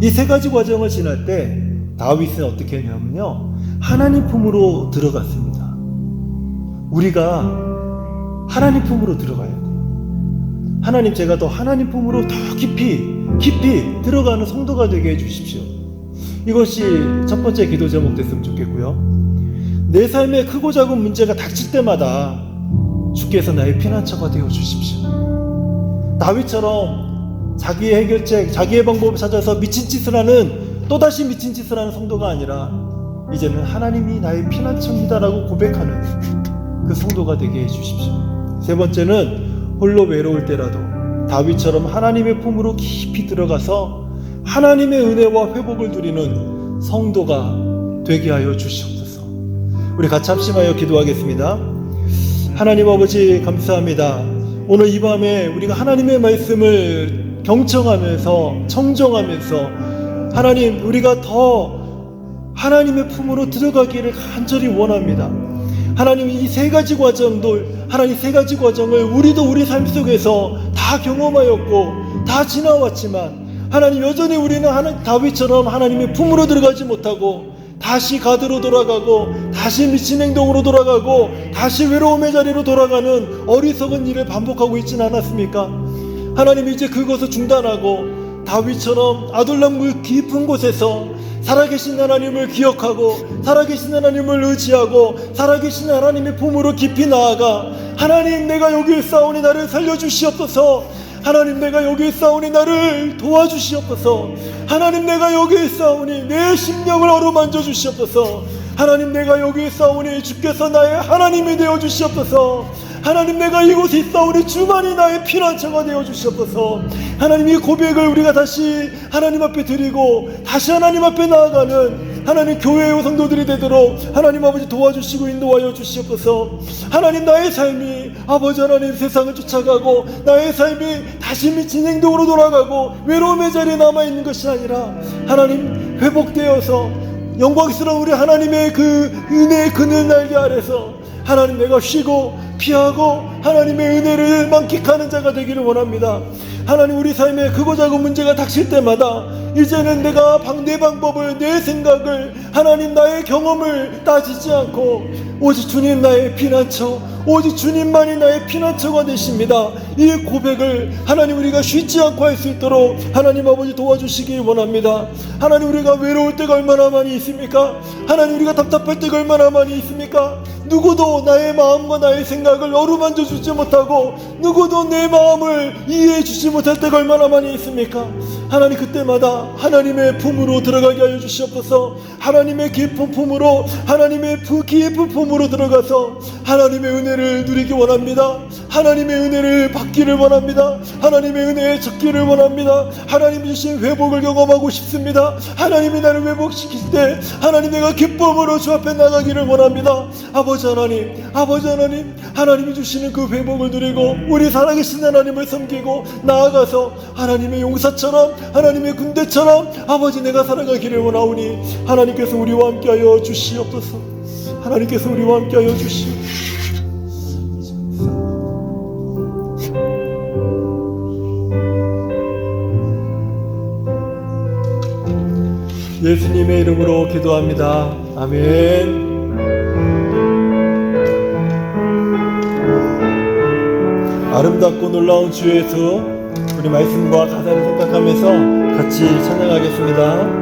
이 세 가지 과정을 지날 때 다윗은 어떻게 했냐면요, 하나님 품으로 들어갔습니다. 우리가 하나님 품으로 들어가야 돼요. 하나님, 제가 더 하나님 품으로 더 깊이 들어가는 성도가 되게 해주십시오. 이것이 첫 번째 기도 제목 됐으면 좋겠고요. 내 삶에 크고 작은 문제가 닥칠 때마다 주께서 나의 피난처가 되어 주십시오. 다윗처럼 자기의 해결책, 자기의 방법을 찾아서 미친 짓을 하는, 또다시 미친 짓을 하는 성도가 아니라 이제는 하나님이 나의 피난처입니다라고 고백하는 그 성도가 되게 해주십시오. 세 번째는 홀로 외로울 때라도 다윗처럼 하나님의 품으로 깊이 들어가서 하나님의 은혜와 회복을 누리는 성도가 되게 하여 주시옵소서. 우리 같이 합심하여 기도하겠습니다. 하나님 아버지, 감사합니다. 오늘 이 밤에 우리가 하나님의 말씀을 경청하면서 청정하면서 하나님 우리가 더 하나님의 품으로 들어가기를 간절히 원합니다. 하나님 이 세 가지 과정들, 하나님 세 가지 과정을 우리도 우리 삶 속에서 다 경험하였고 다 지나왔지만 하나님 여전히 우리는 다윗처럼 하나님의 품으로 들어가지 못하고 다시 가드로 돌아가고 다시 미친 행동으로 돌아가고 다시 외로움의 자리로 돌아가는 어리석은 일을 반복하고 있지는 않았습니까? 하나님 이제 그것을 중단하고 다윗처럼 아둘람 굴 깊은 곳에서 살아계신 하나님을 기억하고 살아계신 하나님을 의지하고 살아계신 하나님의 품으로 깊이 나아가 하나님 내가 여기 있사오니 나를 살려주시옵소서. 하나님 내가 여기 있사오니 나를 도와주시옵소서. 하나님 내가 여기 있사오니 내 심령을 어루만져 주시옵소서. 하나님 내가 여기 있사오니 주께서 나의 하나님이 되어 주시옵소서. 하나님 내가 이곳에 있사오니 주만이 나의 피난처가 되어 주시옵소서. 하나님 이 고백을 우리가 다시 하나님 앞에 드리고 다시 하나님 앞에 나아가는 하나님 교회의 성도들이 되도록 하나님 아버지 도와주시고 인도하여 주시옵소서. 하나님 나의 삶이 아버지 하나님 세상을 쫓아가고 나의 삶이 다시 미친 행동으로 돌아가고 외로움의 자리에 남아있는 것이 아니라 하나님 회복되어서 영광스러운 우리 하나님의 그 은혜의 그늘 날개 아래서 하나님 내가 쉬고 피하고 하나님의 은혜를 만끽하는 자가 되기를 원합니다. 하나님 우리 삶에 크고 작은 문제가 닥칠 때마다 이제는 내가 내 방법을 내 생각을 하나님 나의 경험을 따지지 않고 오직 주님 나의 피난처 오직 주님만이 나의 피난처가 되십니다. 이 고백을 하나님 우리가 쉬지 않고 할 수 있도록 하나님 아버지 도와주시기 원합니다. 하나님 우리가 외로울 때가 얼마나 많이 있습니까? 하나님 우리가 답답할 때가 얼마나 많이 있습니까? 누구도 나의 마음과 나의 생각을 어루만져 주지 못하고 누구도 내 마음을 이해해 주지 못할 때가 얼마나 많이 있습니까? 하나님 그때마다 하나님의 품으로 들어가게 하여 주시옵소서. 하나님의 깊은 품으로 하나님의 깊은 품으로 들어가서 하나님의 은혜를 누리기 원합니다. 하나님의 은혜를 받기를 원합니다. 하나님의 은혜에 젖기를 원합니다. 하나님 주신 회복을 경험하고 싶습니다. 하나님이 나를 회복시킬 때 하나님 내가 기쁨으로 주 앞에 나가기를 원합니다. 아버지 하나님 하나님이 주시는 그 회복을 누리고 우리 살아계신 하나님을 섬기고 나아가서 하나님의 용사처럼 하나님의 군대처럼 아버지 내가 살아가기를 원하오니 하나님께서 우리와 함께하여 주시옵소서. 하나님께서 우리와 함께하여 주시옵소서. 예수님의 이름으로 기도합니다. 아멘. 아름답고 놀라운 주 예수, 우리 말씀과 가사를 생각하면서 같이 찬양하겠습니다.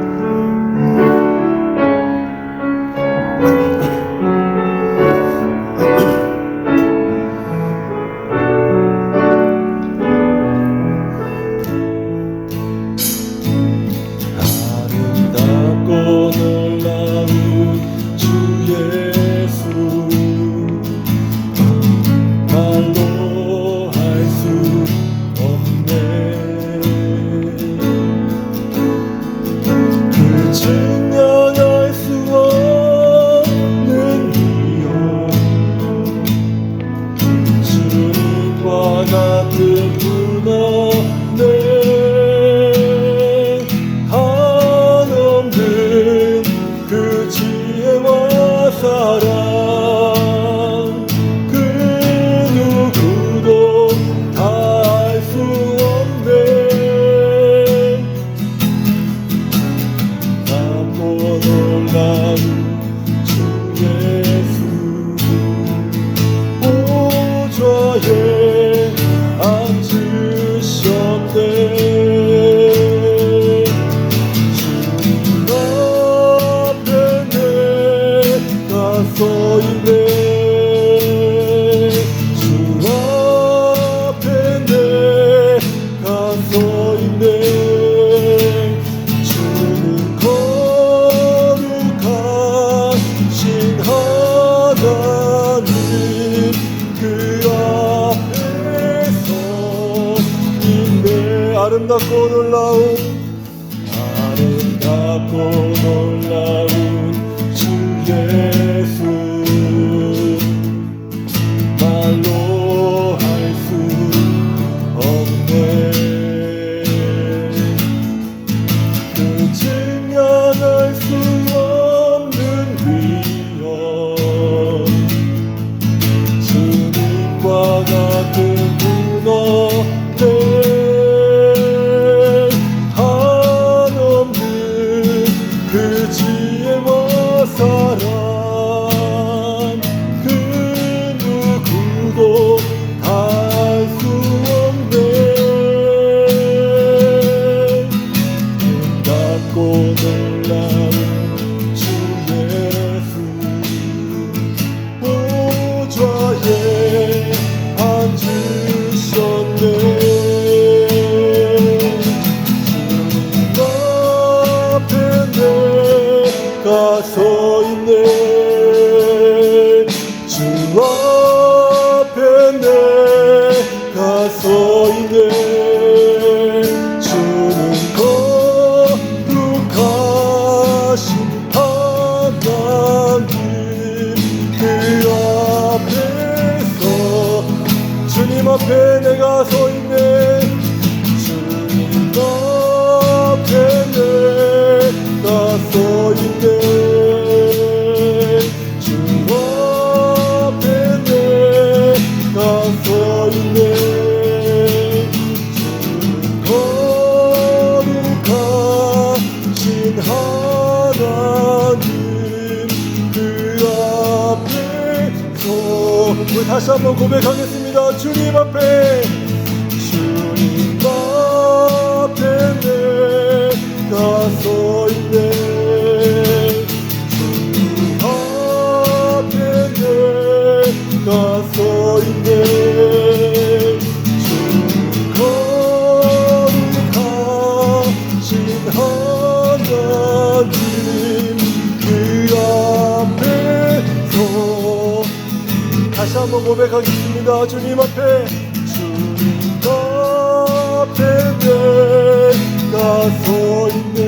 아름답고 놀라운 주 예수, 말로 할 수 없네. 지혜와 사랑 그 누구도 할 수 없네. 놀랍고 놀라운 주 예수 보좌에 앉으셨네. 서 있네. 주 앞에 내가 서 있네. 주는 거룩하신 하나님 그 앞에서 주님 앞에 내가 서 있네. 주님 앞에 내가 서 있네. 주 앞에 내가 서 있네. 주는 거룩하신 하나님 그 앞에서 우리 다시 한번 고백하겠습니다. 주님 앞에 내가 서 있네. 서 있네. 주 거룩하신 하나님 그 앞에서 다시 한번 고백하겠습니다. 주님 앞에 내가 서 있네.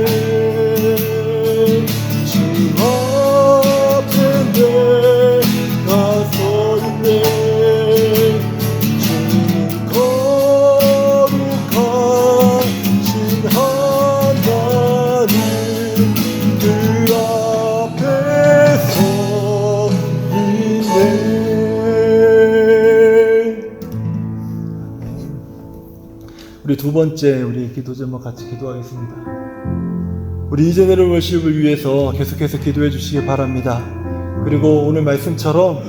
주 앞에 내가 서 있네. 주는 거룩하신 하나님 그 앞에서 있네. 우리 두 번째 우리 기도 제목 같이 기도하겠습니다. 우리 이제네를 월십을 위해서 계속해서 기도해 주시기 바랍니다. 그리고 오늘 말씀처럼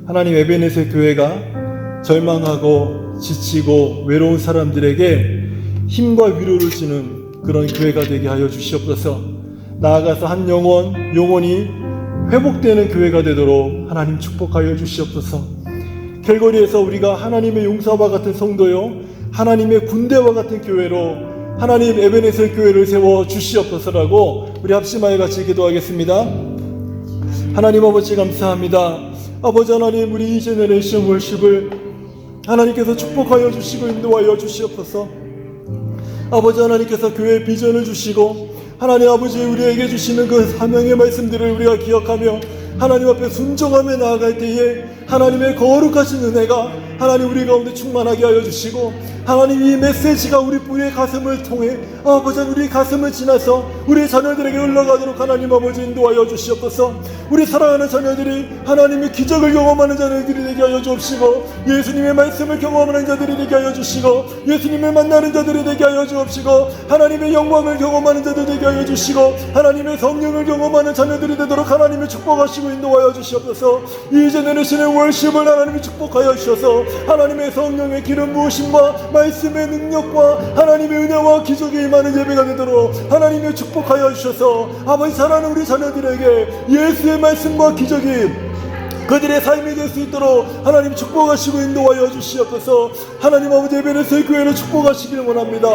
하나님 에베네셀 교회가 절망하고 지치고 외로운 사람들에게 힘과 위로를 주는 그런 교회가 되게 하여 주시옵소서. 나아가서 한 영혼이 회복되는 교회가 되도록 하나님 축복하여 주시옵소서. 캘거리에서 우리가 하나님의 용사와 같은 성도요 하나님의 군대와 같은 교회로 하나님 에베네셀 교회를 세워 주시옵소서라고 우리 합심하여 같이 기도하겠습니다. 하나님 아버지 감사합니다. 아버지 하나님, 우리 이 제너레이션 월십을 하나님께서 축복하여 주시고 인도하여 주시옵소서. 아버지 하나님께서 교회의 비전을 주시고 하나님 아버지 우리에게 주시는 그 사명의 말씀들을 우리가 기억하며 하나님 앞에 순종하며 나아갈 때에 하나님의 거룩하신 은혜가 하나님 우리 가운데 충만하게 하여 주시고 하나님 이 메시지가 우리의 가슴을 통해 아버지 우리 가슴을 지나서 우리 자녀들에게 흘러가도록 하나님 아버지 인도하여 주시옵소서. 우리 사랑하는 자녀들이 하나님의 기적을 경험하는 자녀들이 되게 하여 주옵시고 예수님의 말씀을 경험하는 자들이 되게 하여 주시고 예수님을 만나는 자들이 되게 하여 주옵시고 하나님의 영광을 경험하는 자들이 되게 하여 주시고 하나님의 성령을 경험하는 자녀들이 되도록 하나님의 축복하시고 인도하여 주시옵소서. 이 제너레이션의 월십을 하나님이 축복하여 주셔서 하나님의 성령의 기름 부으심과 말씀의 능력과 하나님의 은혜와 기적이 임하는 예배가 되도록 하나님의 축복하여 주셔서 아버지 사랑하는 우리 자녀들에게 예수의 말씀과 기적이 그들의 삶이 될 수 있도록 하나님 축복하시고 인도하여 주시옵소서. 하나님 아버지 에베네셀 교회를 축복하시길 원합니다.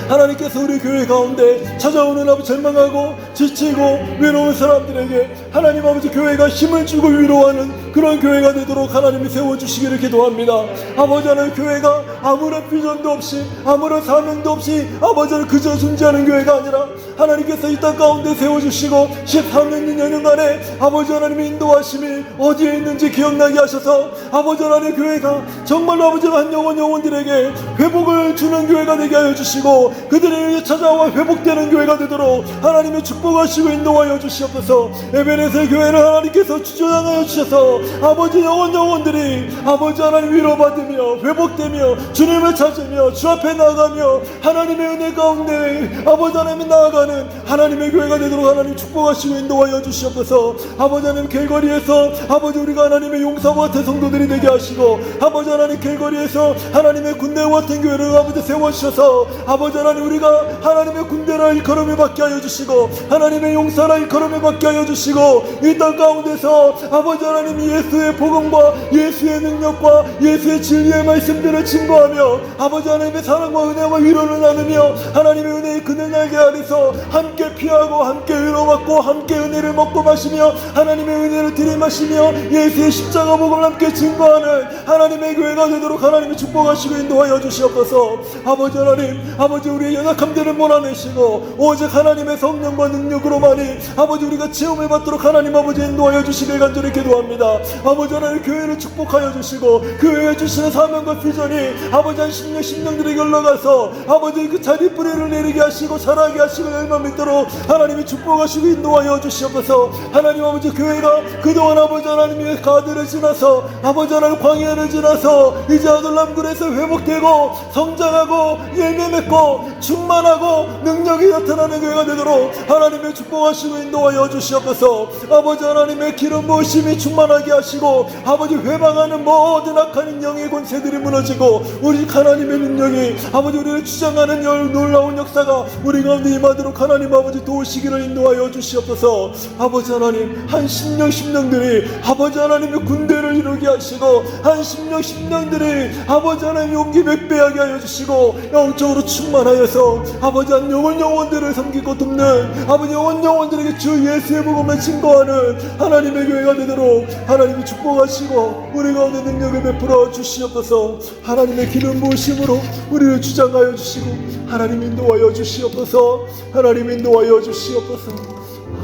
하나님께서 우리 교회 가운데 찾아오는 아버지 절망하고 지치고 외로운 사람들에게 하나님 아버지 교회가 힘을 주고 위로하는 그런 교회가 되도록 하나님이 세워주시기를 기도합니다. 아버지 하나님 교회가 아무런 비전도 없이 아무런 사명도 없이 아버지 하나님 그저 존재하는 교회가 아니라 하나님께서 이 땅 가운데 세워주시고 13년간의 아버지 하나님의 인도하심이 어디에 있는지 기억나게 하셔서 아버지 하나님 교회가 정말로 아버지 한 영혼들에게 회복을 주는 교회가 되게 하여 주시고 그들에게 찾아와 회복되는 교회가 되도록 하나님의 축복하시고 인도하여 주시옵소서. 안에서 교회를 하나님께서 주장하여 주셔서 아버지 영혼들이 아버지 하나님 위로받으며 회복되며 주님을 찾으며 주 앞에 나아가며 하나님의 은혜 가운데 아버지 하나님 나아가는 하나님의 교회가 되도록 하나님 축복하시고 인도하여 주시옵소서. 아버지 하나님 길거리에서 아버지 우리가 하나님의 용사와 같은 성도들이 되게 하시고 아버지 하나님 길거리에서 하나님의 군대와 같은 교회를 아버지 세워주셔서 아버지 하나님 우리가 하나님의 군대라 일컬음을 받게 하여 주시고 하나님의 용사라 일컬음을 받게 하여 주시고 이 땅 가운데서 아버지 하나님 예수의 복음과 예수의 능력과 예수의 진리의 말씀들을 증거하며 아버지 하나님의 사랑과 은혜와 위로를 나누며 하나님의 은혜의 그늘 날개 아래서 함께 피하고 함께 위로받고 함께 은혜를 먹고 마시며 하나님의 은혜를 들이마시며 예수의 십자가 복음을 함께 증거하는 하나님의 교회가 되도록 하나님이 축복하시고 인도하여 주시옵소서. 아버지 하나님 아버지 우리의 연약함들을 몰아내시고 오직 하나님의 성령과 능력으로만이 아버지 우리가 체험을 받도록 하나님 아버지 인도하여 주시길 간절히 기도합니다. 아버지 하나님 교회를 축복하여 주시고 교회에 주시는 사명과 비전이 아버지 한 심령들에게 올라가서 아버지 그 자리 뿌리를 내리게 하시고 자라게 하시고 열매 맺도록 하나님이 축복하시고 인도하여 주시옵소서. 하나님 아버지 교회가 그동안 아버지 하나님의 가들을 지나서 아버지 하나님 광야를 지나서 이제 아둘람굴에서 회복되고 성장하고 열매 맺고 충만하고 능력이 나타나는 교회가 되도록 하나님의 축복하시고 인도하여 주시옵소서. 아버지 하나님의 기름 부으심이 충만하게 하시고 아버지 회방하는 모든 악한 영의 권세들이 무너지고 우리 하나님의 능력이 아버지 우리를 주장하는 놀라운 역사가 우리 가운데 임하도록 하나님 아버지 도우시기를 인도하여 주시옵소서. 아버지 하나님 한 심령들이 아버지 하나님의 군대를 이루게 하시고 한 심령들이 아버지 하나님 용기 백배하게 하여 주시고 영적으로 충만하여서 아버지 한 영혼들을 섬기고 돕는 아버지 영혼들에게 주 예수의 복음을 증거하는 하나님의 교회가 되도록 하나님이 축복하시고 우리 가운데 능력을 베풀어 주시옵소서. 하나님의 기름 부으심으로 우리를 주장하여 주시고 하나님 인도하여 주시옵소서. 하나님 인도하여 주시옵소서.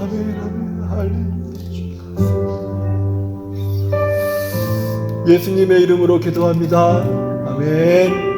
아멘 아멘 할렐루야. 예수님의 이름으로 기도합니다. 아멘.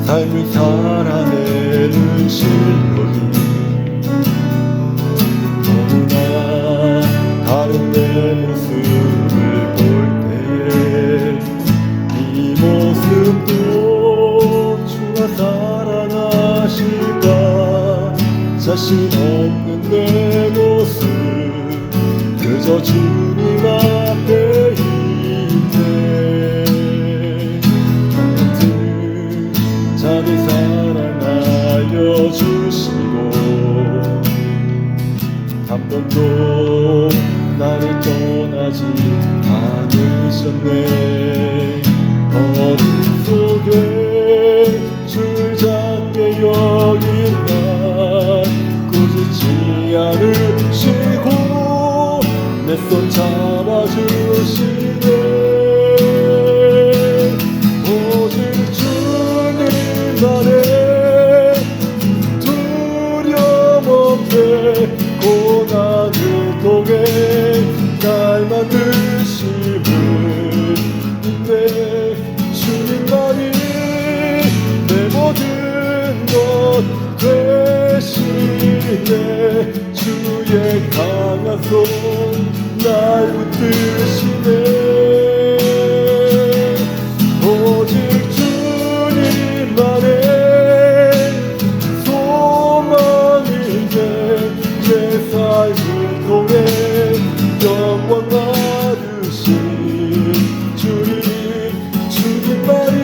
삶을 살아내는 실력이 너무나 다른 내 모습을 볼 때에 이 모습도 주가 사랑하실까. 자신 없는 내 모습 그저 주님 앞에 자기 사랑하여 주시고 한 번도 나를 떠나지 않으셨네. 어둠 속에 줄 잡게 여긴 날 꾸짖지 않으시고 내 손 잡아주시네. 고난을 통해 날 만드심을 내 주님만이 내 모든 것 되시네. 주의 강한 손 날 붙드시네. 오직 주님만의 삶을 통해 영광 받으신 주님만이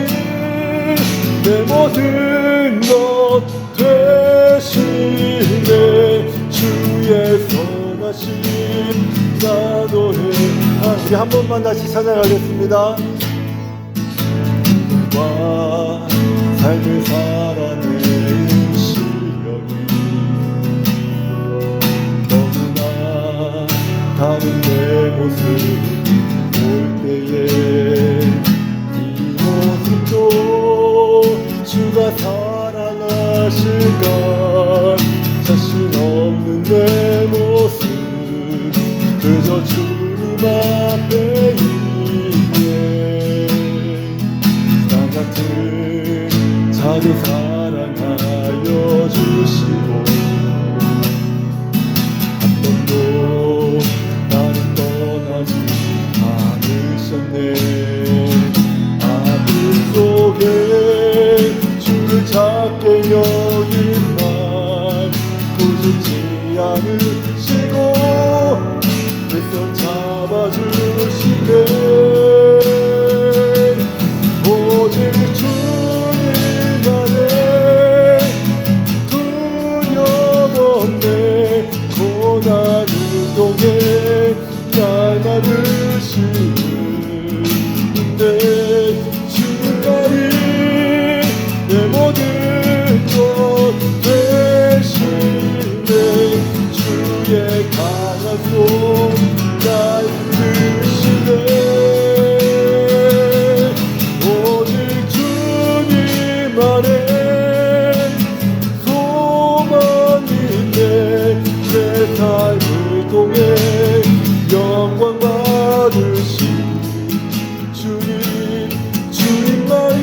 내 모든 것 되시네. 주의 선하심 나노해. 우리 한 번만 다시 찬양하겠습니다. 삶을 살아내는 실력이 다른 내 모습 볼 때에 이 모습도 주가 사랑하실까. 자신 없는 내 모습 그저 주님 앞에 있네. 나 같은 자도 사랑하여 주시고 한 번도 나를 떠나지 않으셨네. 아들 속에 주를 찾게 여긴 날 고집지 않으시고 애써 잡아주시네. 오직 주님만에 두려움 없네. 고난 운동에 날 받으시는데 주님만이 내 모든 것 되시네. 주의 강한 손 날 이끄시네. 오직 주님만의 소망인데 내 삶을 통해 영광 받으신 주님만이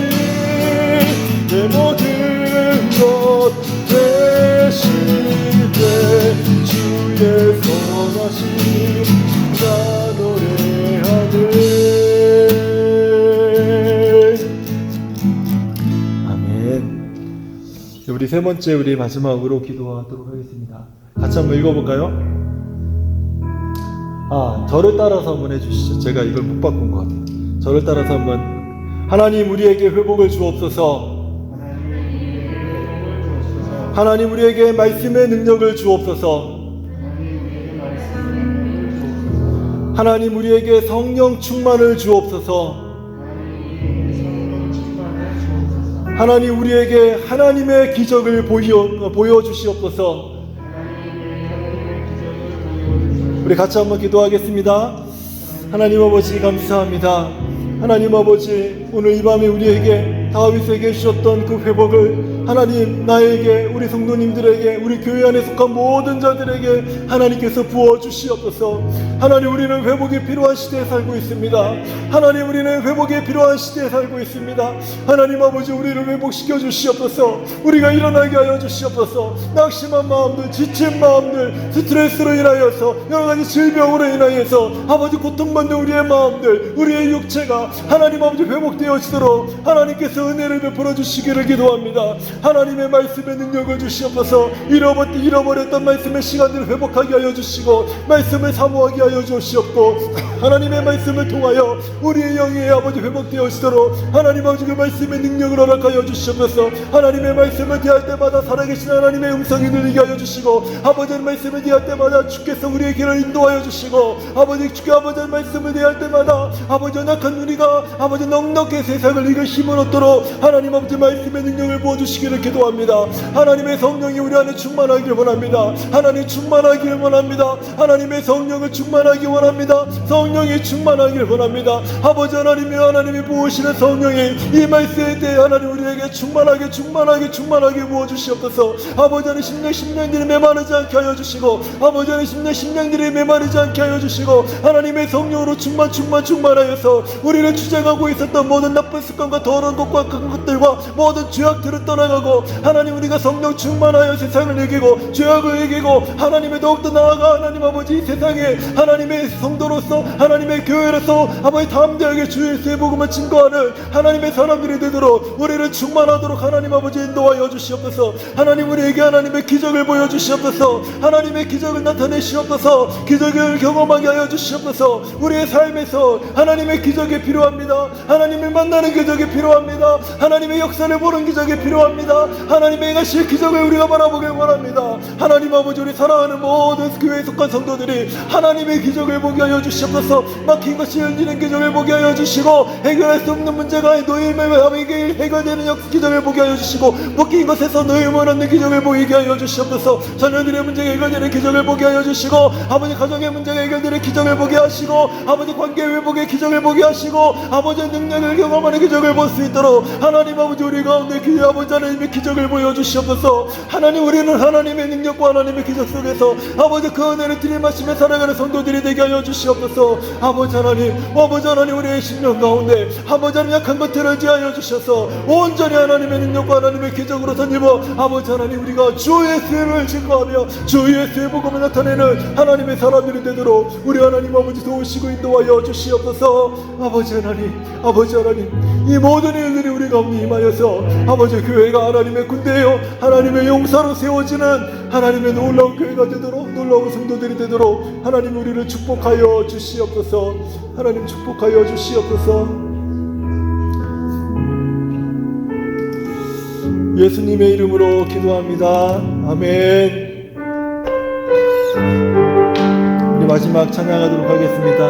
내 모든 것 되시네. 주의 선하심 나 노래하네. 아멘. 우리 세 번째, 우리 마지막으로 기도하도록 하겠습니다. 같이 한번 읽어볼까요? 저를 따라서 한번 해주시죠. 제가 이걸 못 바꾼 것 같아요. 저를 따라서 한번. 하나님 우리에게 회복을 주옵소서. 하나님 우리에게 말씀의 능력을 주옵소서. 하나님 우리에게 성령 충만을 주옵소서. 하나님 우리에게 하나님의 기적을 보여주시옵소서. 우리 같이 한번 기도하겠습니다. 하나님 아버지 감사합니다. 하나님 아버지 오늘 이 밤에 우리에게 다윗에게 주셨던 그 회복을 하나님 나에게 우리 성도님들에게 우리 교회 안에 속한 모든 자들에게 하나님께서 부어주시옵소서. 하나님 우리는 회복이 필요한 시대에 살고 있습니다. 하나님 우리는 회복이 필요한 시대에 살고 있습니다. 하나님 아버지 우리를 회복시켜 주시옵소서. 우리가 일어나게 하여 주시옵소서. 낙심한 마음들, 지친 마음들, 스트레스로 인하여서 여러가지 질병으로 인하여서 아버지 고통받는 우리의 마음들, 우리의 육체가 하나님 아버지 회복되어지도록 하나님께서 은혜를 베풀어 주시기를 기도합니다. 하나님의 말씀의 능력을 주시옵소서. 잃어버렸던 말씀의 시간들을 회복하게 하여 주시고 말씀을 사모하게 하여 주시옵고 하나님의 말씀을 통하여 우리의 영의 아버지 회복되어지도록 하나님 아버지 그 말씀의 능력을 허락하여 주시옵소서. 하나님의 말씀을 대할 때마다 살아계신 하나님의 음성이 들리게 하여 주시고 아버지의 말씀을 대할 때마다 주께서 우리의 길을 인도하여 주시고 아버지 주께 아버지의 말씀을 대할 때마다 아버지 연약한 우리가 아버지 넉넉히 세상을 이길 힘을 얻도록 하나님 아버지 말씀의 능력을 부어주시기를 기도합니다. 하나님의 성령이 우리 안에 충만하길 원합니다. 하나님 충만하길 원합니다. 하나님의 성령을 충만하기 원합니다. 성령이 충만하길 원합니다. 아버지 하나님이 부으시는 성령이 이 말씀에 대해 하나님 우리에게 충만하게 부어주시옵소서. 아버지 하나님 심령들이 메마르지 않게 하여 주시고 아버지 하나님 심령들이 메마르지 않게 하여 주시고 하나님의 성령으로 충만하여서 우리를 주장하고 있었던 모든 나쁜 습관과 더러운 것과 큰 것들과 모든 죄악들을 떠나가고 하나님 우리가 성령 충만하여 세상을 이기고 죄악을 이기고 하나님의 더욱더 나아가 하나님 아버지 이 세상에 하나님의 성도로서 하나님의 교회로서 아버지 담대하게 주의 예수의 복음을 증거하는 하나님의 사람들이 되도록 우리를 충만하도록 하나님 아버지 인도하여 주시옵소서. 하나님 우리에게 하나님의 기적을 보여주시옵소서. 하나님의 기적을 나타내시옵소서. 기적을 경험하게 하여 주시옵소서. 우리의 삶에서 하나님의 기적이 필요합니다. 하나님을 만나는 기적이 필요합니다. 하나님의 역사를 보는 기적이 필요합니다. 원합니다. 하나님의 행하실 기적을 우리가 바라보길 원합니다. 하나님 아버지, 우리 사랑하는 모든 교회에 속한 성도들이 하나님의 기적을 보게 하여 주시옵소서. 막힌 것이 열리는 기적을 보게 하여 주시고, 해결할 수 없는 문제가 노임을 해결되는 기적을 보게 하여 주시고, 묶인 것에서 노임을 얻는 기적을 보이게 하여 주시옵소서. 자녀들의 문제가 해결되는 기적을 보게 하여 주시고, 아버지 가정의 문제가 해결되는 기적을 보게 하시고, 아버지 관계 회복의 기적을 보게 하시고, 아버지 능력을 경험하는 기적을 볼 수 있도록 하나님 아버지, 우리 가운데 아버지 하나님의 기적을 보여주시옵소서. 하나님, 우리는 하나님의 능력과 하나님의 기적 속에서 아버지 그 은혜를 들이마시며 살아가는 성도들이 되게 하여 주시옵소서. 아버지 하나님, 우리의 심령 가운데 아버지 하나님 약한 것들을 지하여 주셔서 온전히 하나님의 능력과 하나님의 기적으로 선임어 아버지 하나님, 우리가 주 예수를 증거하며 주 예수의 복음을 나타내는 하나님의 사람들이 되도록 우리 하나님 아버지 도우시고 인도하여 주시옵소서. 아버지 하나님, 이 모든 일들이 우리 가운데 임하여서 아버지 교회가 하나님의 군대요 하나님의 용사로 세워지는 하나님의 놀라운 교회가 되도록, 놀라운 성도들이 되도록 하나님 우리를 축복하여 주시옵소서. 하나님 축복하여 주시옵소서. 예수님의 이름으로 기도합니다. 아멘. 우리 마지막 찬양하도록 하겠습니다.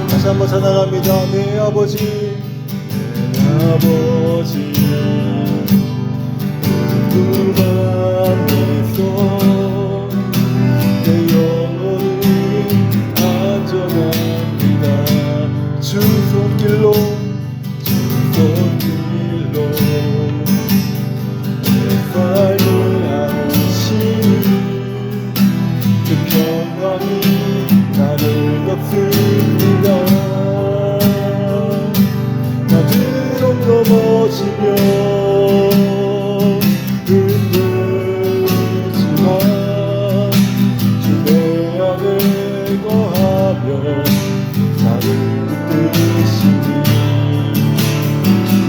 다시 한번 찬양합니다. 내 아버지, 그 안에서 내 영혼은 안전합니다. 주 손길로 내 삶을 안으시니 그 평강이 나를 덮습니다. 나 드럼 넘어지며 흔들리지만 주 내 안에 거하며 나를 붙드시니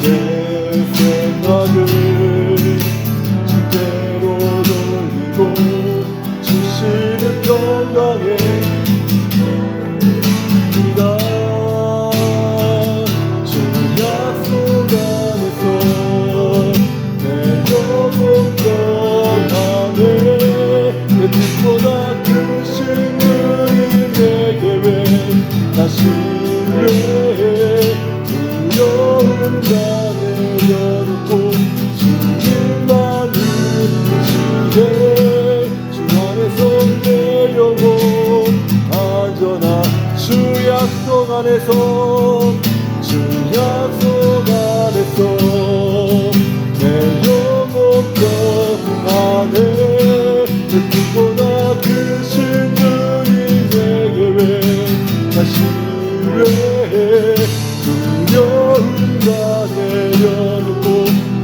내 생각을 주께로 돌리고 주시는 평강에 신뢰해 두려움 다 내려놓고 주님만을 의지해 주 안에서 내 영혼 안전하 주 약속 안에서 내 영혼 평안해 듣고나 크신 주님 내게 왜 다시 두려움 다 내려놓고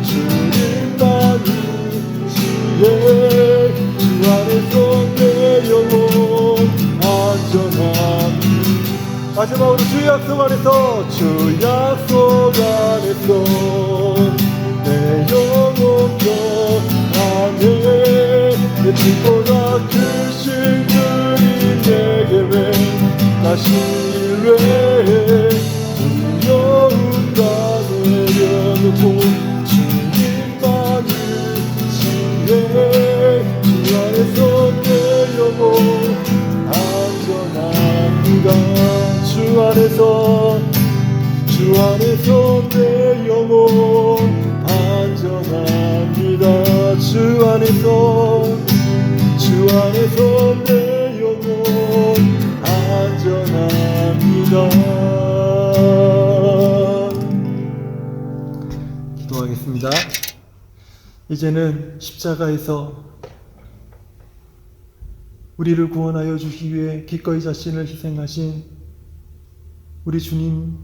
주님만 의지해 주 안에서 내 영혼 안전함. 마지막으로 주 약속 안에서 내 영혼 평안해 내 뜻보다 크신 주님 내게 왜 다시 두려움 다 내려놓고 주님만 의지해 주 안에서 내 영혼 안전합니다. 주 안에서 내 영혼 안전합니다. 주 안에서 내 영혼 안전합니다. 기도하겠습니다. 이제는 십자가에서 우리를 구원하여 주기 위해 기꺼이 자신을 희생하신 우리 주님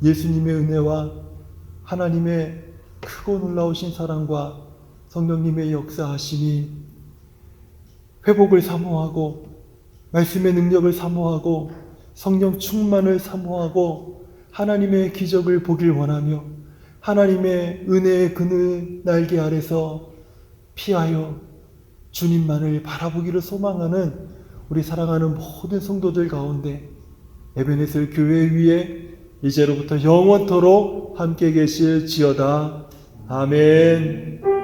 예수님의 은혜와 하나님의 크고 놀라우신 사랑과 성령님의 역사하심이 회복을 사모하고 말씀의 능력을 사모하고 성령 충만을 사모하고 하나님의 기적을 보길 원하며 하나님의 은혜의 그늘 날개 아래서 피하여 주님만을 바라보기를 소망하는 우리 사랑하는 모든 성도들 가운데 에베네셀 교회 위에 이제로부터 영원토록 함께 계실지어다. 아멘.